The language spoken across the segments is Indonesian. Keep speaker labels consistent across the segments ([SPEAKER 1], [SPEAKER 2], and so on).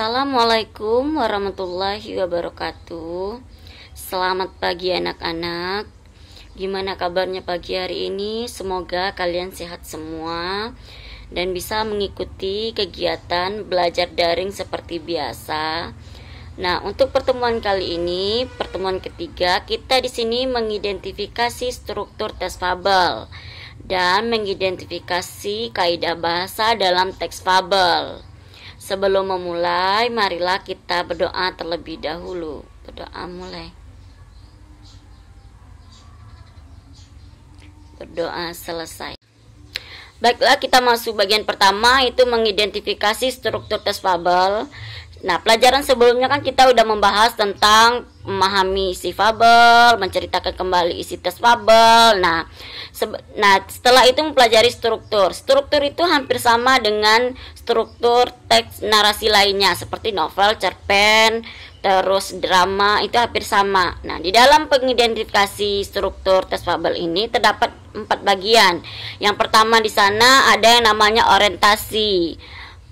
[SPEAKER 1] Assalamualaikum warahmatullahi wabarakatuh. Selamat pagi anak-anak. Gimana kabarnya pagi hari ini? Semoga kalian sehat semua dan bisa mengikuti kegiatan belajar daring seperti biasa. Nah, untuk pertemuan kali ini, pertemuan ketiga, kita di sini mengidentifikasi struktur tes fabel dan mengidentifikasi kaidah bahasa dalam teks fabel. Sebelum memulai, marilah kita berdoa terlebih dahulu. Berdoa mulai. Berdoa selesai. Baiklah, kita masuk bagian pertama, itu mengidentifikasi struktur tes fabel. Nah, pelajaran sebelumnya kan kita udah membahas tentang memahami isi fabel, menceritakan kembali isi tes fabel. Nah, setelah itu mempelajari struktur. Struktur itu hampir sama dengan struktur teks narasi lainnya seperti novel, cerpen, terus drama, itu hampir sama. Nah, di dalam pengidentifikasi struktur tes fabel ini terdapat 4 bagian. Yang pertama di sana ada yang namanya orientasi,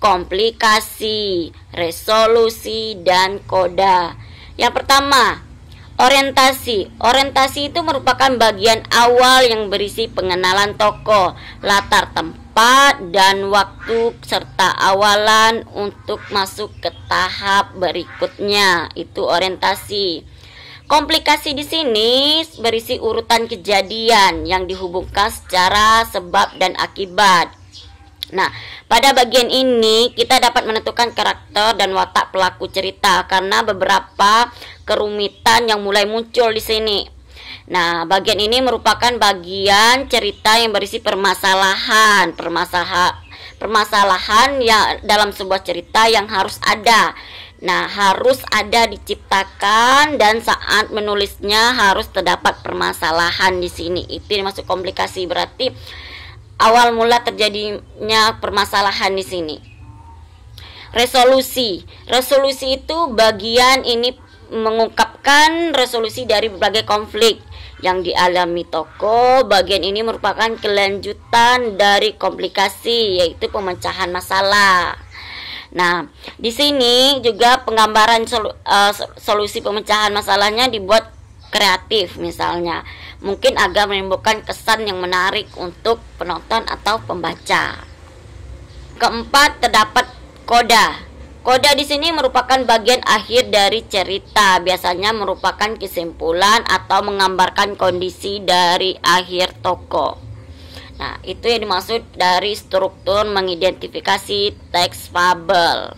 [SPEAKER 1] komplikasi, resolusi, dan koda. Yang pertama, orientasi. Orientasi itu merupakan bagian awal yang berisi pengenalan tokoh, latar tempat, dan waktu, serta awalan untuk masuk ke tahap berikutnya. Itu orientasi. Komplikasi di sini berisi urutan kejadian yang dihubungkan secara sebab dan akibat. Nah, pada bagian ini kita dapat menentukan karakter dan watak pelaku cerita karena beberapa kerumitan yang mulai muncul di sini. Nah, bagian ini merupakan bagian cerita yang berisi permasalahan yang dalam sebuah cerita yang harus ada. Nah, harus ada diciptakan dan saat menulisnya harus terdapat permasalahan di sini. Itu masuk komplikasi, berarti awal mula terjadinya permasalahan di sini. Resolusi. Resolusi itu bagian ini mengungkapkan resolusi dari berbagai konflik yang dialami tokoh. Bagian ini merupakan kelanjutan dari komplikasi, yaitu pemecahan masalah. Nah, di sini juga penggambaran solusi pemecahan masalahnya dibuat kreatif, misalnya mungkin agar menimbulkan kesan yang menarik untuk penonton atau pembaca. Keempat, terdapat koda. Koda di sini merupakan bagian akhir dari cerita, biasanya merupakan kesimpulan atau menggambarkan kondisi dari akhir tokoh. Nah, itu yang dimaksud dari struktur mengidentifikasi teks fabel.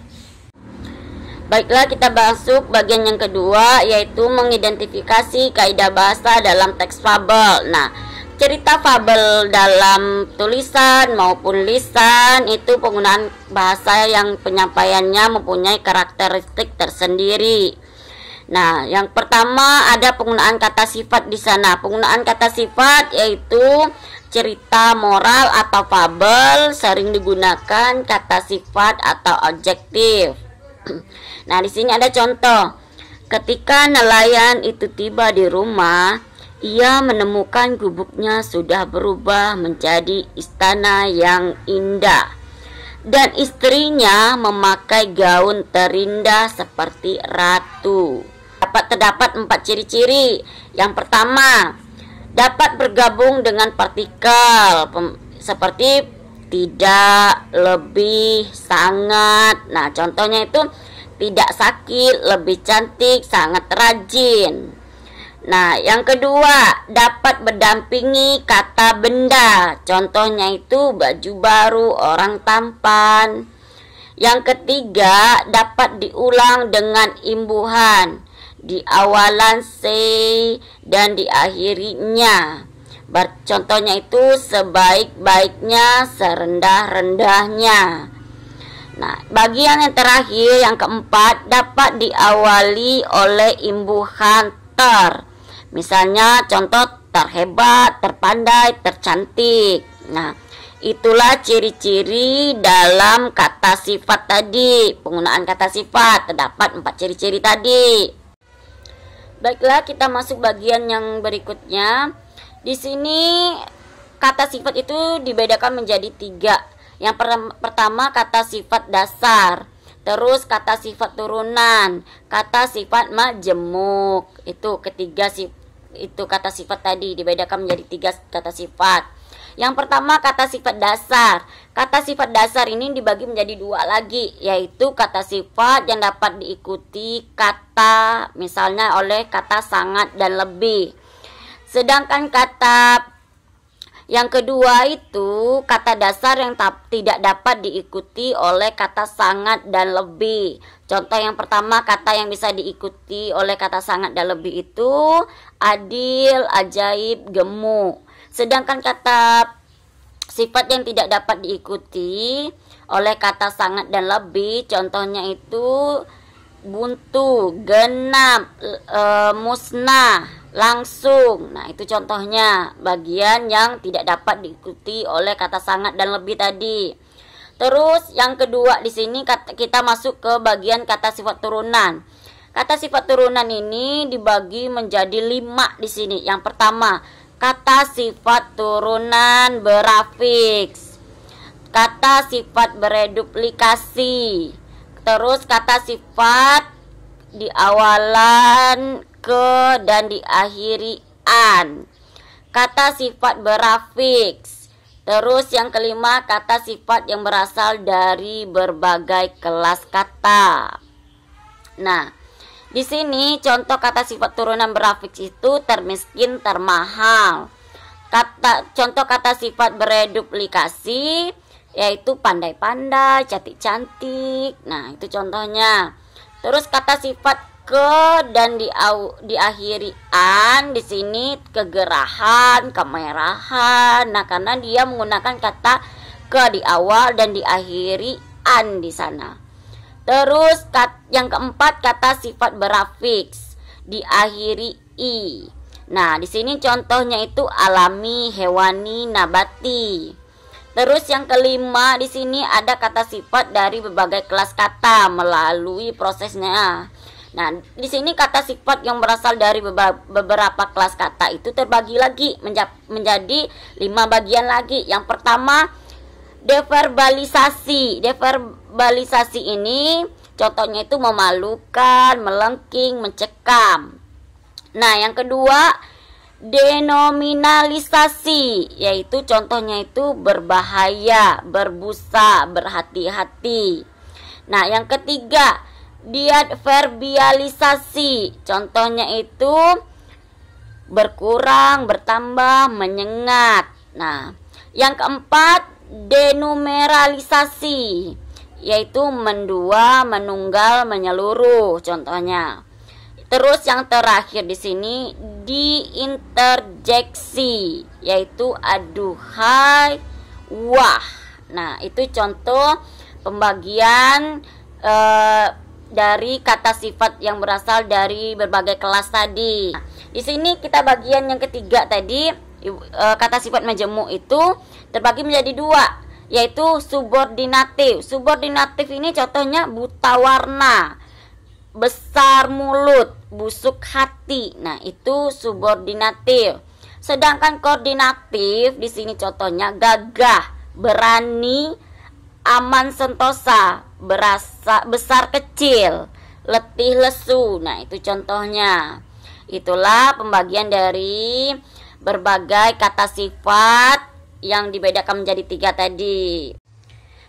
[SPEAKER 1] Baiklah, kita masuk bagian yang kedua, yaitu mengidentifikasi kaidah bahasa dalam teks fabel. Nah, cerita fabel dalam tulisan maupun lisan itu penggunaan bahasa yang penyampaiannya mempunyai karakteristik tersendiri. Nah, yang pertama ada penggunaan kata sifat di sana. Penggunaan kata sifat yaitu cerita moral atau fabel sering digunakan kata sifat atau adjektif. Nah, di sini ada contoh. Ketika nelayan itu tiba di rumah, ia menemukan gubuknya sudah berubah menjadi istana yang indah, dan istrinya memakai gaun terindah seperti ratu. Terdapat 4 ciri-ciri. Yang pertama, dapat bergabung dengan partikel seperti tidak, lebih, sangat. Nah, contohnya itu tidak sakit, lebih cantik, sangat rajin. Nah, yang kedua, dapat berdampingi kata benda. Contohnya itu baju baru, orang tampan. Yang ketiga, dapat diulang dengan imbuhan di awalan say dan di akhirinya. Contohnya itu sebaik-baiknya, serendah-rendahnya. Nah, bagian yang terakhir, yang keempat, dapat diawali oleh imbuhan ter. Misalnya contoh terhebat, terpandai, tercantik. Nah, itulah ciri-ciri dalam kata sifat tadi. Penggunaan kata sifat terdapat 4 ciri-ciri tadi. Baiklah, kita masuk bagian yang berikutnya. Di sini kata sifat itu dibedakan menjadi 3. Yang pertama, kata sifat dasar. Terus kata sifat turunan, kata sifat majemuk. Itu ketiga itu kata sifat tadi dibedakan menjadi 3 kata sifat. Yang pertama kata sifat dasar. Kata sifat dasar ini dibagi menjadi 2 lagi, yaitu kata sifat yang dapat diikuti kata misalnya oleh kata sangat dan lebih. Sedangkan kata yang kedua itu kata dasar yang tidak dapat diikuti oleh kata sangat dan lebih. Contoh yang pertama kata yang bisa diikuti oleh kata sangat dan lebih itu adil, ajaib, gemuk. Sedangkan kata sifat yang tidak dapat diikuti oleh kata sangat dan lebih, contohnya itu buntu, genap, musnah, langsung. Nah, itu contohnya bagian yang tidak dapat diikuti oleh kata sangat dan lebih tadi. Terus yang kedua di sini kita masuk ke bagian kata sifat turunan. Kata sifat turunan ini dibagi menjadi 5 di sini. Yang pertama, kata sifat turunan berafiks, kata sifat bereduplikasi, terus kata sifat di awalan ke dan diakhiri an, kata sifat berafiks. Terus yang kelima kata sifat yang berasal dari berbagai kelas kata. Nah, di sini contoh kata sifat turunan berafiks itu termiskin, termahal. Contoh kata sifat bereduplikasi yaitu pandai-pandai, cantik-cantik. Nah, itu contohnya. Terus kata sifat ke dan diakhiri an di sini kegerahan, kemerahan. Nah, karena dia menggunakan kata ke di awal dan diakhiri an di sana. Terus yang keempat kata sifat berafiks diakhiri i. Nah, di sini contohnya itu alami, hewani, nabati. Terus yang kelima di sini ada kata sifat dari berbagai kelas kata melalui prosesnya. Nah, di sini kata sifat yang berasal dari beberapa kelas kata itu terbagi lagi menjadi 5 bagian lagi. Yang pertama deverbalisasi. Deverbalisasi ini contohnya itu memalukan, melengking, mencekam. Nah, yang kedua denominalisasi, yaitu contohnya itu berbahaya, berbusa, berhati-hati. Nah, yang ketiga diadverbialisasi, contohnya itu berkurang, bertambah, menyengat. Nah, yang keempat denumeralisasi, yaitu mendua, menunggal, menyeluruh contohnya. Terus yang terakhir di sini diinterjeksi, yaitu aduhai, wah. Nah, itu contoh pembagian dari kata sifat yang berasal dari berbagai kelas tadi. Nah, di sini kita bagian yang ketiga tadi, kata sifat majemuk itu terbagi menjadi 2, yaitu subordinatif. Subordinatif ini contohnya buta warna, besar mulut, busuk hati. Nah, itu subordinatif. Sedangkan koordinatif di sini contohnya gagah, berani, aman sentosa, besar kecil, letih lesu. Nah, itu contohnya. Itulah pembagian dari berbagai kata sifat yang dibedakan menjadi 3 tadi.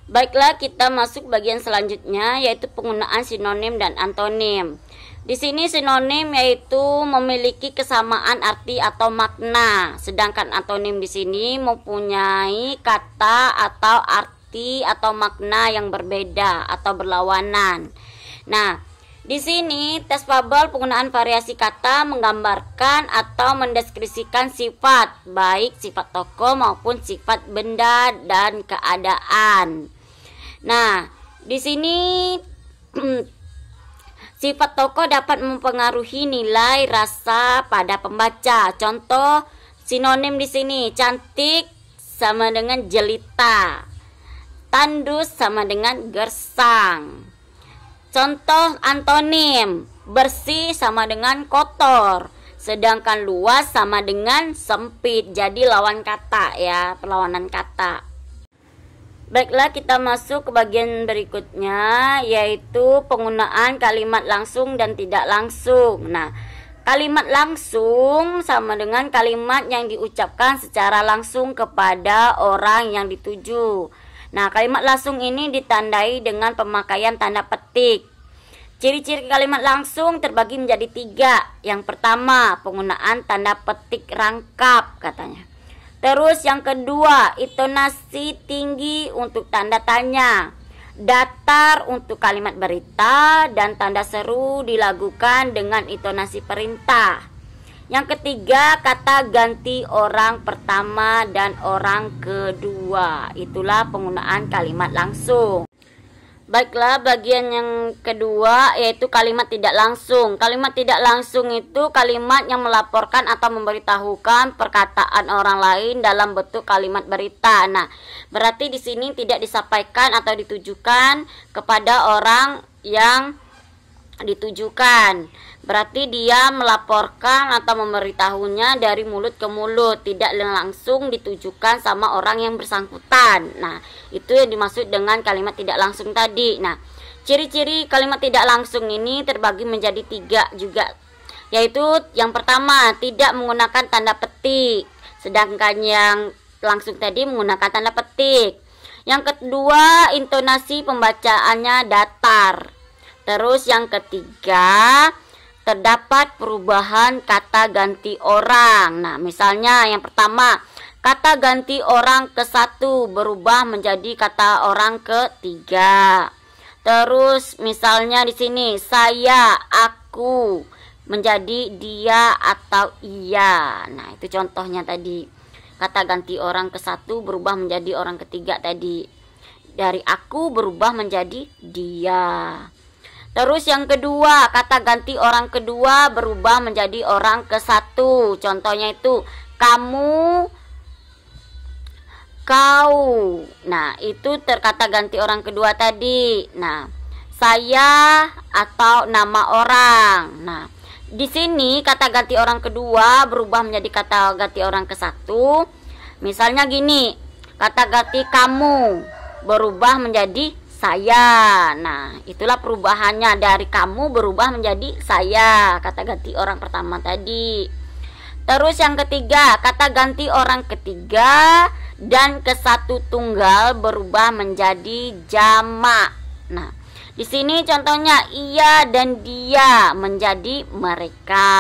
[SPEAKER 1] Baiklah, kita masuk bagian selanjutnya, yaitu penggunaan sinonim dan antonim. Di sini sinonim yaitu memiliki kesamaan arti atau makna, sedangkan antonim di sini mempunyai kata atau arti atau makna yang berbeda atau berlawanan. Nah, di sini tes Fabel penggunaan variasi kata menggambarkan atau mendeskripsikan sifat, baik sifat tokoh maupun sifat benda dan keadaan. Nah, di sini sifat tokoh dapat mempengaruhi nilai rasa pada pembaca. Contoh sinonim di sini, cantik sama dengan jelita, tandus sama dengan gersang. Contoh antonim, bersih sama dengan kotor, sedangkan luas sama dengan sempit. Jadi lawan kata ya, perlawanan kata. Baiklah, kita masuk ke bagian berikutnya, yaitu penggunaan kalimat langsung dan tidak langsung. Nah, kalimat langsung sama dengan kalimat yang diucapkan secara langsung kepada orang yang dituju. Nah, kalimat langsung ini ditandai dengan pemakaian tanda petik. Ciri-ciri kalimat langsung terbagi menjadi 3. Yang pertama, penggunaan tanda petik rangkap katanya. Terus yang kedua, intonasi tinggi untuk tanda tanya, datar untuk kalimat berita, dan tanda seru dilakukan dengan intonasi perintah. Yang ketiga, kata ganti orang pertama dan orang kedua. Itulah penggunaan kalimat langsung. Baiklah, bagian yang kedua yaitu kalimat tidak langsung. Kalimat tidak langsung itu kalimat yang melaporkan atau memberitahukan perkataan orang lain dalam bentuk kalimat berita. Nah, berarti di sini tidak disampaikan atau ditujukan kepada orang yang ditujukan. Berarti dia melaporkan atau memberitahunya dari mulut ke mulut, tidak langsung ditujukan sama orang yang bersangkutan. Nah, itu yang dimaksud dengan kalimat tidak langsung tadi. Nah, ciri-ciri kalimat tidak langsung ini terbagi menjadi 3 juga, yaitu yang pertama, tidak menggunakan tanda petik, sedangkan yang langsung tadi menggunakan tanda petik. Yang kedua, intonasi pembacaannya datar. Terus yang ketiga, terdapat perubahan kata ganti orang. Nah, misalnya yang pertama, kata ganti orang ke 1 berubah menjadi kata orang ketiga. Terus misalnya di sini, saya, aku menjadi dia atau iya. Nah, itu contohnya tadi. Kata ganti orang ke 1 berubah menjadi orang ketiga tadi. Dari aku berubah menjadi dia. Terus yang kedua, kata ganti orang kedua berubah menjadi orang ke 1. Contohnya itu kamu, kau. Nah, itu terkata ganti orang kedua tadi. Nah, saya atau nama orang. Nah, di sini kata ganti orang kedua berubah menjadi kata ganti orang ke 1. Misalnya gini, kata ganti kamu berubah menjadi saya. Nah, itulah perubahannya, dari kamu berubah menjadi saya, kata ganti orang pertama tadi. Terus yang ketiga, kata ganti orang ketiga dan ke 1 tunggal berubah menjadi jamak. Nah, di sini contohnya ia dan dia menjadi mereka.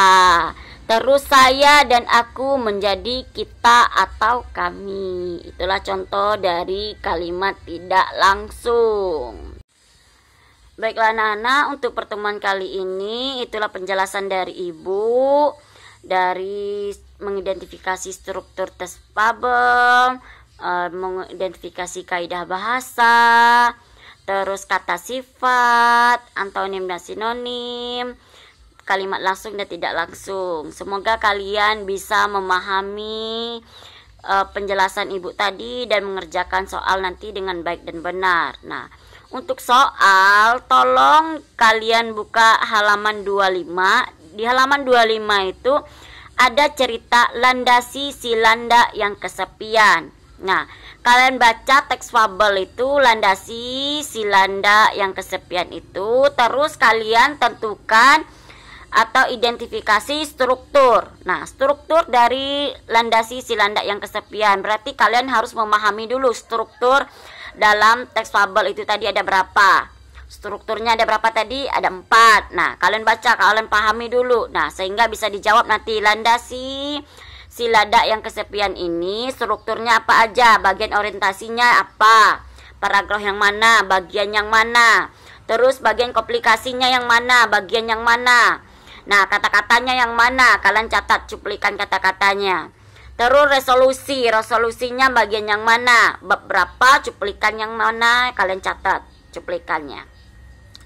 [SPEAKER 1] Terus saya dan aku menjadi kita atau kami. Itulah contoh dari kalimat tidak langsung. Baiklah anak-anak, untuk pertemuan kali ini itulah penjelasan dari Ibu dari mengidentifikasi struktur tes Fabel, mengidentifikasi kaidah bahasa, terus kata sifat, antonim dan sinonim, kalimat langsung dan tidak langsung. Semoga kalian bisa memahami penjelasan Ibu tadi dan mengerjakan soal nanti dengan baik dan benar. Nah, untuk soal tolong kalian buka halaman 25. Di halaman 25 itu ada cerita landasi si landa yang kesepian. Nah, kalian baca teks fabel itu landasi si landa yang kesepian itu, terus kalian tentukan atau identifikasi struktur. Nah, struktur dari landasi si landa yang kesepian. Berarti kalian harus memahami dulu struktur dalam teks fabel itu tadi ada berapa. Strukturnya ada berapa tadi? Ada 4. Nah, kalian baca, kalian pahami dulu. Nah, sehingga bisa dijawab nanti landasi si landa yang kesepian ini strukturnya apa aja, bagian orientasinya apa, paragraf yang mana, bagian yang mana, terus bagian komplikasinya yang mana, bagian yang mana. Nah, kata-katanya yang mana, kalian catat cuplikan kata-katanya. Terus resolusinya bagian yang mana, bab berapa, cuplikan yang mana, kalian catat cuplikannya.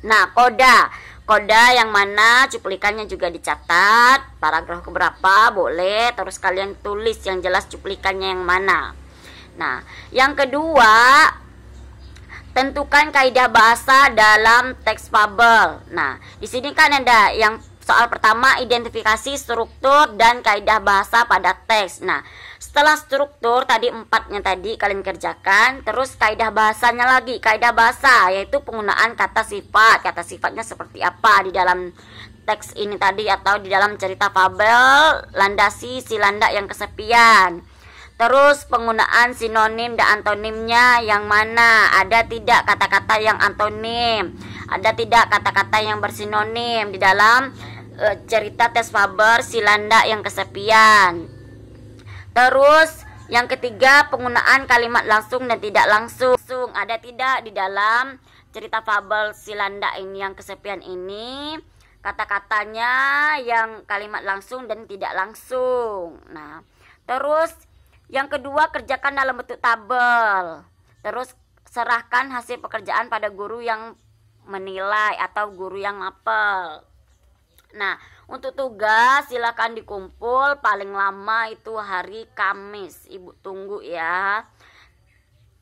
[SPEAKER 1] Nah, koda yang mana, cuplikannya juga dicatat, paragraf keberapa boleh, terus kalian tulis yang jelas cuplikannya yang mana. Nah, yang kedua, tentukan kaidah bahasa dalam teks fabel. Nah, di sini kan ada yang soal pertama, identifikasi struktur dan kaidah bahasa pada teks. Nah, setelah struktur tadi 4-nya tadi kalian kerjakan, terus kaidah bahasanya lagi. Kaidah bahasa yaitu penggunaan kata sifat. Kata sifatnya seperti apa di dalam teks ini tadi atau di dalam cerita fabel Landasi si landak yang kesepian. Terus penggunaan sinonim dan antonimnya yang mana? Ada tidak kata-kata yang antonim? Ada tidak kata-kata yang bersinonim di dalam cerita tes fabel si landak yang kesepian? Terus yang ketiga, penggunaan kalimat langsung dan tidak langsung. Ada tidak di dalam cerita fabel si landak ini yang kesepian ini kata-katanya yang kalimat langsung dan tidak langsung. Nah, terus yang kedua, kerjakan dalam bentuk tabel. Terus serahkan hasil pekerjaan pada guru yang menilai atau guru yang mapel. Nah, untuk tugas silakan dikumpul paling lama itu hari Kamis. Ibu tunggu ya.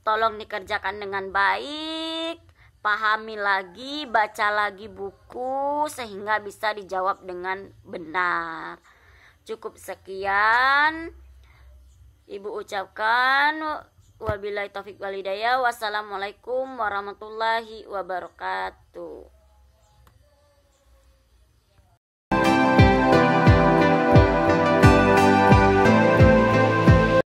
[SPEAKER 1] Tolong dikerjakan dengan baik, pahami lagi, baca lagi buku sehingga bisa dijawab dengan benar. Cukup sekian Ibu ucapkan. Wabillahi taufik walhidayah. Wassalamualaikum warahmatullahi wabarakatuh.